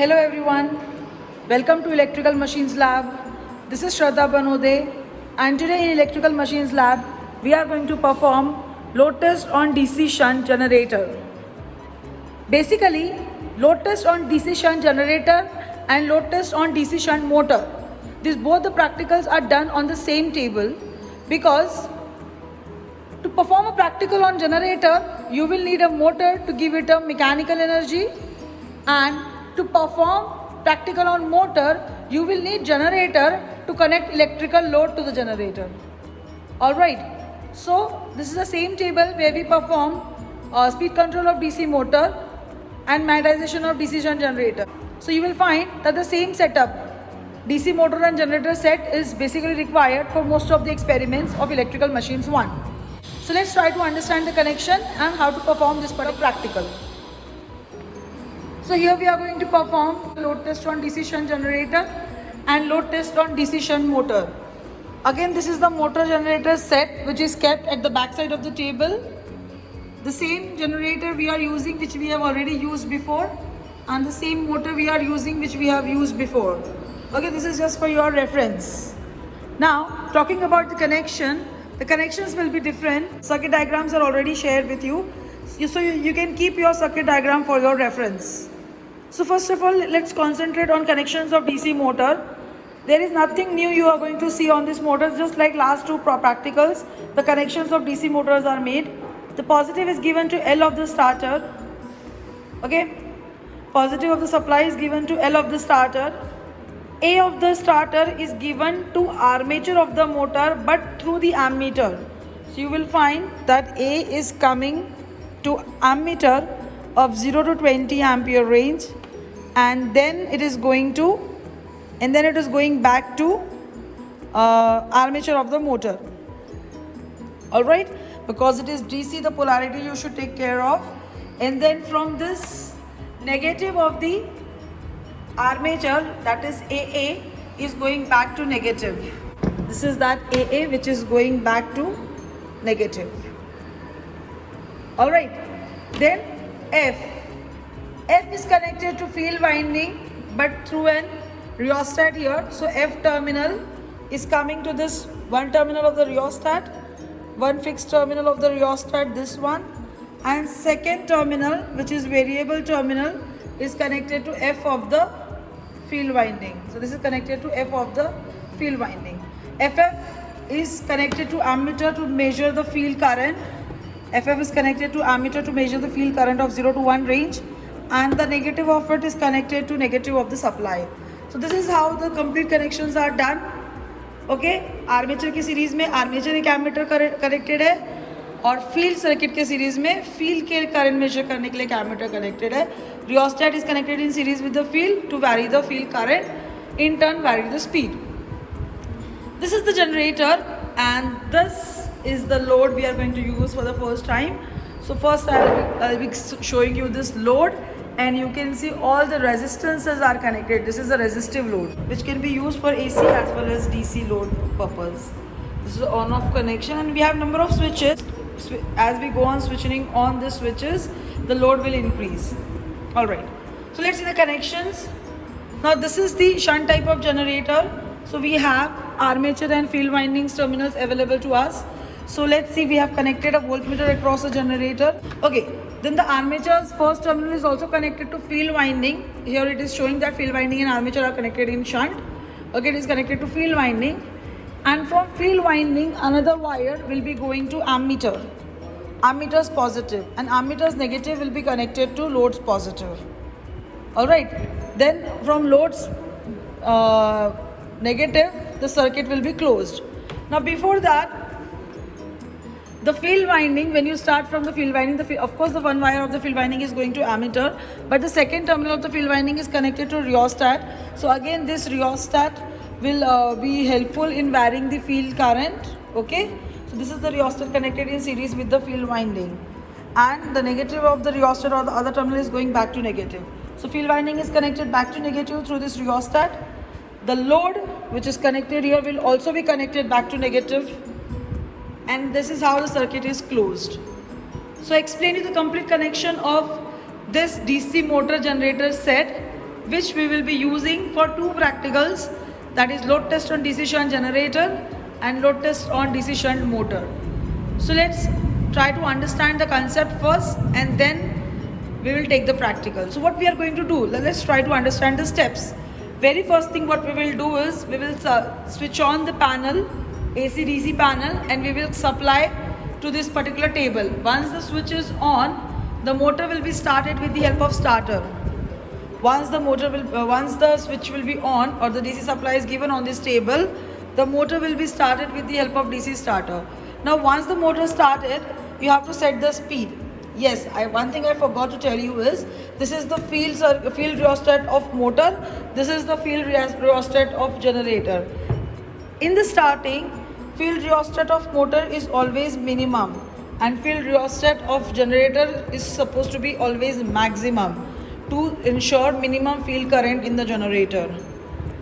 Hello everyone, welcome to Electrical Machines Lab. This is Shraddha Banode, and today in Electrical Machines Lab we are going to perform load test on DC shunt generator. Basically, load test on DC shunt generator and load test on DC shunt motor. These both the practicals are done on the same table because to perform a practical on generator, you will need a motor to give it a mechanical energy, and to perform practical on motor, you will need generator to connect electrical load to the generator. Alright, so this is the same table where we perform speed control of DC motor and magnetization of DC shunt generator. So you will find that the same setup, DC motor and generator set, is basically required for most of the experiments of Electrical Machines 1. So let's try to understand the connection and how to perform this particular practical. So here we are going to perform load test on DC shunt generator and load test on DC shunt motor. Again, this is the motor generator set which is kept at the back side of the table. The same generator we are using which we have already used before, and the same motor we are using which we have used before. Okay, this is just for your reference. Now, talking about the connection, the connections will be different. Circuit diagrams are already shared with you, so you can keep your circuit diagram for your reference. So first of all, let's concentrate on connections of DC motor. There is nothing new you are going to see on this motor, just like last two practicals. The connections of DC motors are made. The positive is given to L of the starter. Okay, positive of the supply is given to L of the starter. A of the starter is given to armature of the motor but through the ammeter. So you will find that A is coming to ammeter of 0 to 20 ampere range, and then it is going back to armature of the motor. Alright, because it is DC, the polarity you should take care of. And then from this negative of the armature, that is AA, is going back to negative. This is that AA which is going back to negative. Alright, then F is connected to field winding but through an rheostat here. So F terminal is coming to this one terminal of the rheostat, one fixed terminal of the rheostat, this one, and second terminal, which is variable terminal, is connected to F of the field winding. So this is connected to F of the field winding. FF is connected to ammeter to measure the field current. FF is connected to ammeter to measure the field current of 0 to 1 range, and the negative of it is connected to negative of the supply. So this is how the complete connections are done. Okay, armature की series में armature एक ammeter connected है, और field circuit के series में field के current measure करने के लिए एमीटर कनेक्टेड है. Rheostat is connected in series with the field to vary the field current, in turn vary the speed. This is the generator and this is the load we are going to use for the first time. So first I'll be showing you this load, and you can see all the resistances are connected. This is a resistive load which can be used for AC as well as DC load purpose. This is the on-off connection, and we have number of switches. As we go on switching on the switches, the load will increase. Alright, so let's see the connections. Now this is the shunt type of generator. So we have armature and field windings terminals available to us. So let's see, we have connected a voltmeter across the generator. Okay, then the armature's first terminal is also connected to field winding. Here it is showing that field winding and armature are connected in shunt. Okay, it is connected to field winding, and from field winding another wire will be going to ammeter. Ammeter's positive and ammeter's negative will be connected to load's positive. Alright, then from load's negative the circuit will be closed. Now before that, the field winding, when you start from the field winding, of course the one wire of the field winding is going to ammeter, but the second terminal of the field winding is connected to rheostat. So again this rheostat will be helpful in varying the field current. Okay, so this is the rheostat connected in series with the field winding, and the negative of the rheostat or the other terminal is going back to negative. So field winding is connected back to negative through this rheostat. The load which is connected here will also be connected back to negative, and this is how the circuit is closed. So I explained you the complete connection of this DC motor generator set which we will be using for two practicals, that is load test on DC shunt generator and load test on DC shunt motor. So let's try to understand the concept first and then we will take the practical. So what we are going to do, let's try to understand the steps. Very first thing what we will do is we will switch on the panel, AC DC panel, and we will supply to this particular table. Once the switch is on, the motor will be started with the help of starter. Once the switch will be on or the DC supply is given on this table, the motor will be started with the help of DC starter. Now once the motor started, you have to set the speed. Yes, one thing I forgot to tell you is this is the field rheostat of motor, this is the field rheostat of generator. In the starting, field rheostat of motor is always minimum and field rheostat of generator is supposed to be always maximum to ensure minimum field current in the generator.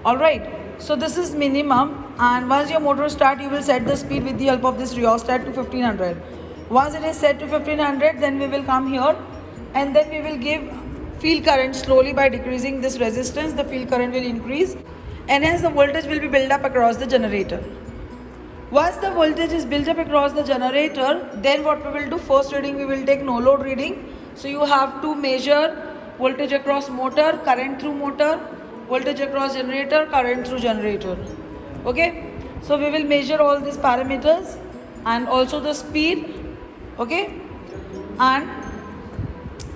Alright, so this is minimum, and once your motor start, you will set the speed with the help of this rheostat to 1500. Once it is set to 1500, then we will come here and then we will give field current slowly by decreasing this resistance. The field current will increase and hence the voltage will be built up across the generator. Once the voltage is built up across the generator, then what we will do, first reading we will take no load reading. So you have to measure voltage across motor, current through motor, voltage across generator, current through generator. Okay, so we will measure all these parameters and also the speed. Okay, and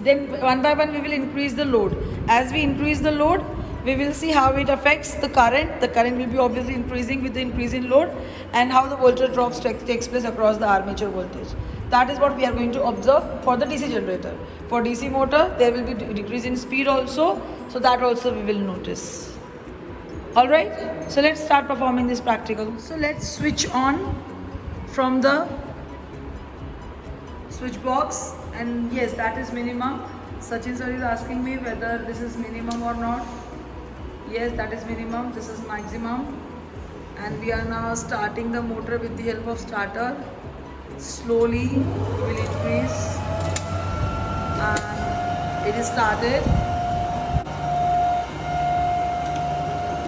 then one by one we will increase the load. As we increase the load, we will see how it affects the current. The current will be obviously increasing with the increase in load, and how the voltage drops takes place across the armature voltage. That is what we are going to observe for the DC generator. For DC motor, there will be decrease in speed also, so that also we will notice. Alright, so let's start performing this practical. So let's switch on from the switch box, and yes, that is minimum. Sachin sir is asking me whether this is minimum or not. Yes, that is minimum, this is maximum, and we are now starting the motor with the help of starter. Slowly it will increase and it is started,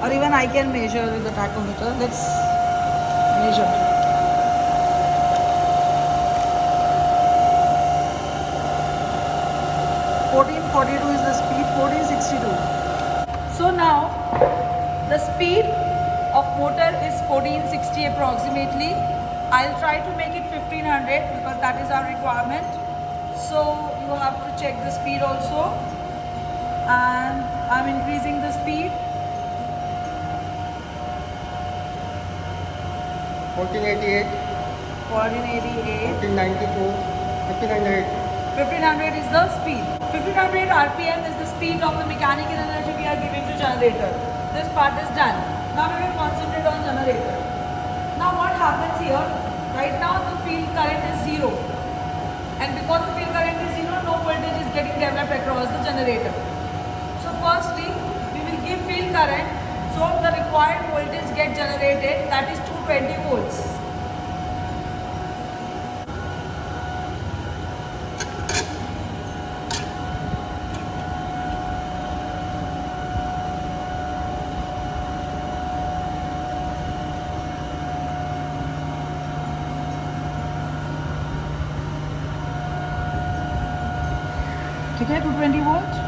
or even I can measure with the tachometer. Let's measure. .42 is the speed, 1462. So now the speed of motor is 1460 approximately. I'll try to make it 1500 because that is our requirement. So you have to check the speed also, and I'm increasing the speed. 1488, 1488, 1494, 1500. 1500 is the speed. 1500 RPM is the speed of the mechanical energy we are giving to generator. This part is done. Now we will concentrate on generator. Now what happens here? Right now the field current is 0. And because the field current is 0, no voltage is getting developed across the generator. So firstly, we will give field current so the required voltage get generated, that is 220 volts. ठीक है 220 volt.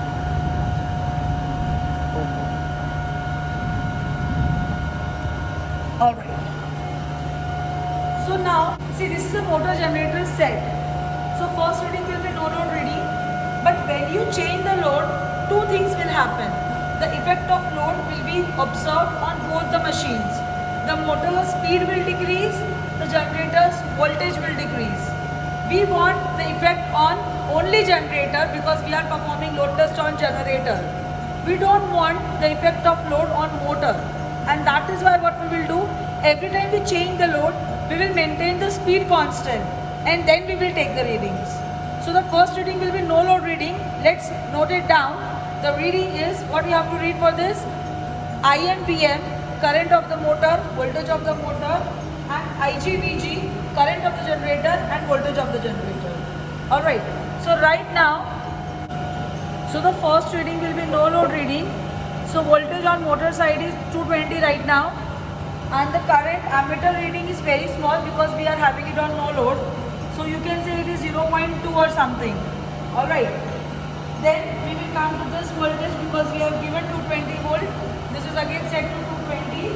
Alright. So now, see, this is a motor generator set. So first reading will be no load reading. But when you change the load, two things will happen. The effect of load will be observed on both the machines. The motor's speed will decrease, the generator's voltage will decrease. We want the effect on only generator because we are performing load test on generator. We don't want the effect of load on motor, and that is why what we will do, every time we change the load, we will maintain the speed constant and then we will take the readings. So the first reading will be no load reading. Let's note it down. The reading is, what you have to read for this, IMPM, current of the motor, voltage of the motor, and IGVG, current of the generator and voltage of the generator. Alright, so right now, so the first reading will be no load reading. So voltage on motor side is 220 right now, and the current ammeter reading is very small because we are having it on no load. So you can say it is 0.2 or something. Alright. Then we will come to this voltage because we have given 220 volt. This is again set to 220,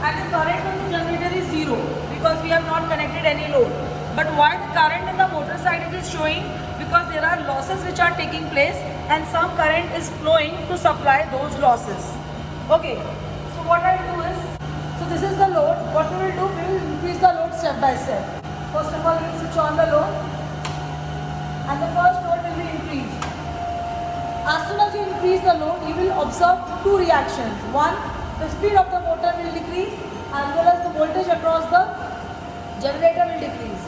and the current on the generator is 0 because we have not connected any load. But what current in the motor side it is showing, because there are losses which are taking place and some current is flowing to supply those losses. Okay, so what I will do is, so this is the load. What we will do, we will increase the load step by step. First of all, we will switch on the load, and the first load will be increased. As soon as you increase the load, you will observe two reactions. One, the speed of the motor will decrease, as well as the voltage across the generator will decrease.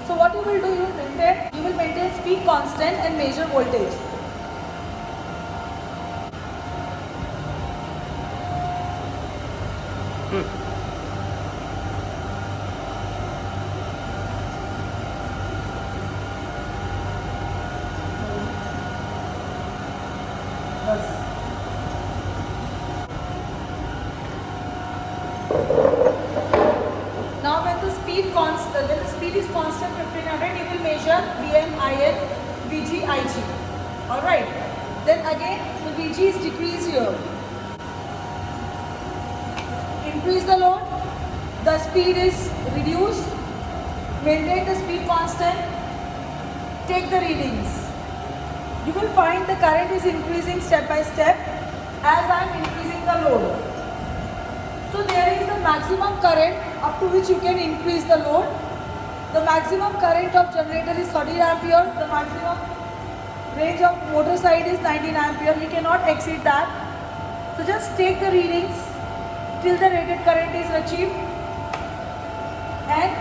So what you will do, you will maintain speed constant and measure voltage. Now when the speed is constant 1500, you will measure Vm, In, Vg, Ig. Alright. Then again the Vg is decreased here. Increase the load, the speed is reduced, maintain the speed constant, take the readings. You will find the current is increasing step by step as I am increasing the load. So there is the maximum current up to which you can increase the load. The maximum current of generator is 30 ampere. The maximum range of motor side is 19 ampere. You cannot exceed that. So just take the readings till the rated current is achieved. And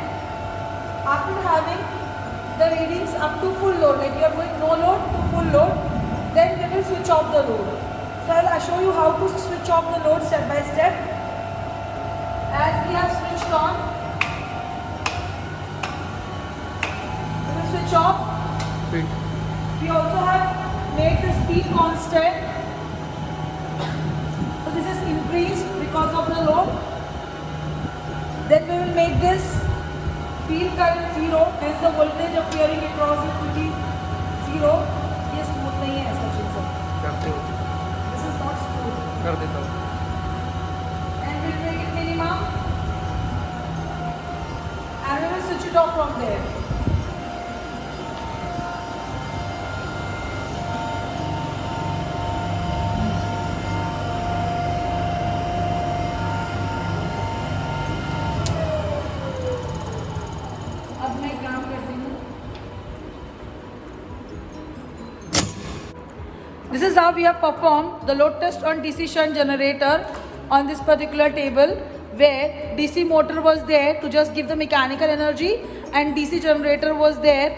after having the readings up to full load, like you are going no load to full load, then we will switch off the load. So I will show you how to switch off the load step by step. As we have switched on, we will switch off. We also have made the speed constant. So this is increased because of the load. Then we will make this field current 0, hence the voltage appearing across it will be 0. ये smooth नहीं है ऐसा चीज़. This is not smooth. And we will make it minimum. And we will switch it off from there. अब मैं काम करती हूँ. This is how we have performed the load test on DC shunt generator on this particular table, where DC motor was there to just give the mechanical energy and DC generator was there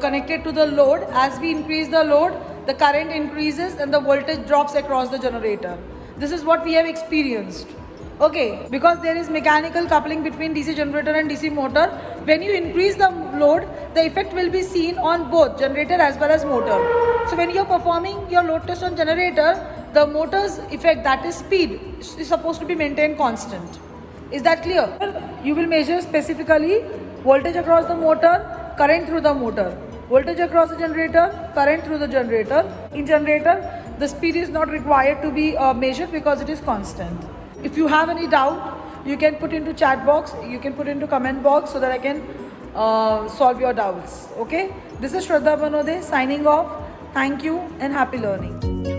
connected to the load. As we increase the load, the current increases and the voltage drops across the generator. This is what we have experienced. Okay, because there is mechanical coupling between DC generator and DC motor, when you increase the load, the effect will be seen on both generator as well as motor. So when you are performing your load test on generator, the motor's effect, that is speed, is supposed to be maintained constant. Is that clear? You will measure specifically voltage across the motor, current through the motor. Voltage across the generator, current through the generator. In generator, the speed is not required to be measured because it is constant. If you have any doubt, you can put into chat box, you can put into comment box so that I can solve your doubts. Okay? This is Shraddha Banode signing off. Thank you and happy learning.